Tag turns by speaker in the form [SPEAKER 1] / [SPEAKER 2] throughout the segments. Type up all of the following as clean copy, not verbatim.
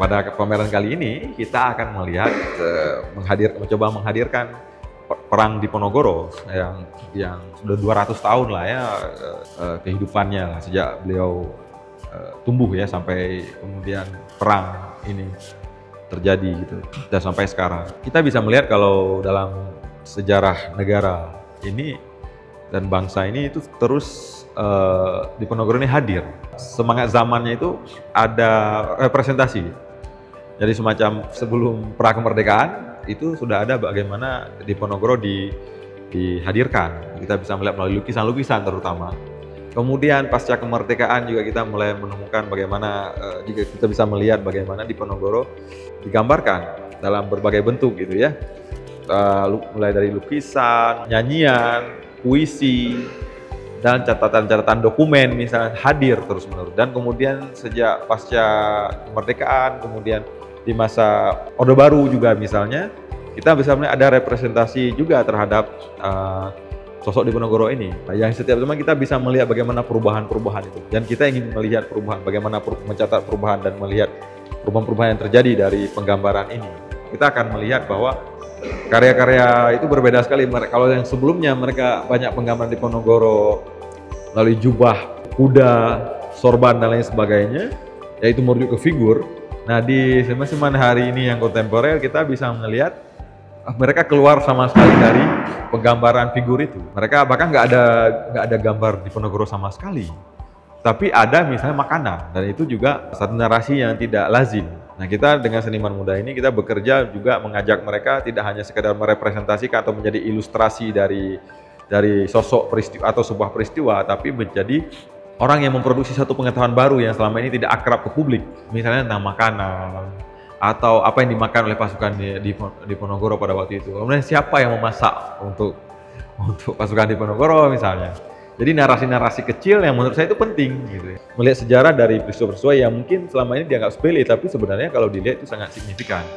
[SPEAKER 1] pada pameran kali ini kita akan melihat mencoba menghadirkan perang Diponegoro yang sudah 200 tahun lah ya kehidupannya lah, sejak beliau tumbuh ya sampai kemudian perang ini terjadi gitu dan sampai sekarang. Kita bisa melihat kalau dalam sejarah negara ini dan bangsa ini itu terus Diponegoro ini hadir. Semangat zamannya itu ada representasi. Jadi semacam sebelum pra kemerdekaan itu sudah ada bagaimana Diponegoro dihadirkan. Kita bisa melihat melalui lukisan-lukisan terutama. Kemudian pasca kemerdekaan juga kita mulai menemukan bagaimana juga kita bisa melihat bagaimana Diponegoro digambarkan dalam berbagai bentuk gitu ya. Mulai dari lukisan, nyanyian, puisi, dan catatan-catatan dokumen misalnya hadir terus-menerus. Dan kemudian sejak pasca kemerdekaan, kemudian di masa Orde Baru juga misalnya, kita bisa melihat ada representasi juga terhadap sosok Diponegoro ini. Yang setiap zaman kita bisa melihat bagaimana perubahan-perubahan itu. Dan kita ingin melihat perubahan, bagaimana mencatat perubahan dan melihat perubahan-perubahan yang terjadi dari penggambaran ini. Kita akan melihat bahwa karya-karya itu berbeda sekali. Kalau yang sebelumnya mereka banyak penggambaran Diponegoro melalui jubah, kuda, sorban dan lain sebagainya, yaitu merujuk ke figur. Nah di seniman hari ini yang kontemporer kita bisa melihat mereka keluar sama sekali dari penggambaran figur itu. Mereka bahkan nggak ada gambar Diponegoro sama sekali. Tapi ada misalnya makanan, dan itu juga satu narasi yang tidak lazim. Nah kita dengan seniman muda ini kita bekerja juga mengajak mereka tidak hanya sekedar merepresentasikan atau menjadi ilustrasi dari sosok peristiwa atau sebuah peristiwa, tapi menjadi orang yang memproduksi satu pengetahuan baru yang selama ini tidak akrab ke publik. Misalnya tentang makanan atau apa yang dimakan oleh pasukan Diponegoro pada waktu itu. Kemudian siapa yang memasak untuk pasukan Diponegoro misalnya. Jadi narasi-narasi kecil yang menurut saya itu penting gitu ya. Melihat sejarah dari peristiwa-peristiwa yang mungkin selama ini dianggap sepele, tapi sebenarnya kalau dilihat itu sangat signifikan.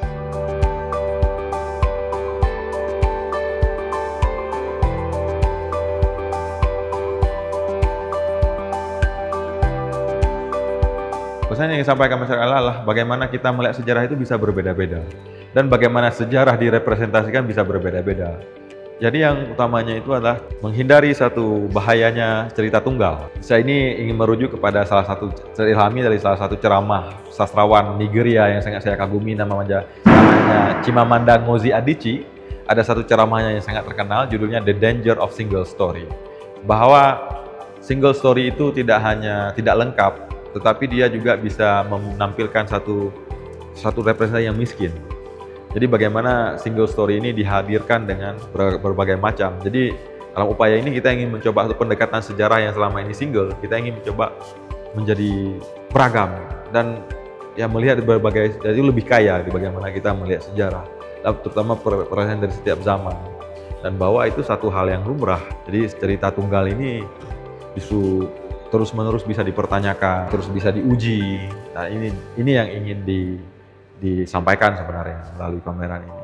[SPEAKER 1] Pesan yang disampaikan masyarakat adalah bagaimana kita melihat sejarah itu bisa berbeda-beda. Dan bagaimana sejarah direpresentasikan bisa berbeda-beda. Jadi yang utamanya itu adalah menghindari satu bahayanya cerita tunggal. Saya ini ingin merujuk kepada terilhami dari salah satu ceramah sastrawan Nigeria yang sangat saya kagumi, namanya Chimamanda Ngozi Adichie. Ada satu ceramahnya yang sangat terkenal, judulnya The Danger of Single Story. Bahwa single story itu tidak lengkap, tetapi dia juga bisa menampilkan satu representasi yang miskin. Jadi bagaimana single story ini dihadirkan dengan berbagai macam. Jadi dalam upaya ini kita ingin mencoba satu pendekatan sejarah yang selama ini single, kita ingin mencoba menjadi beragam dan ya melihat berbagai, jadi lebih kaya di bagaimana kita melihat sejarah, terutama perasaan dari setiap zaman. Dan bahwa itu satu hal yang lumrah. Jadi cerita tunggal ini justru terus-menerus bisa dipertanyakan, terus bisa diuji. Nah ini yang ingin disampaikan sebenarnya melalui pameran ini.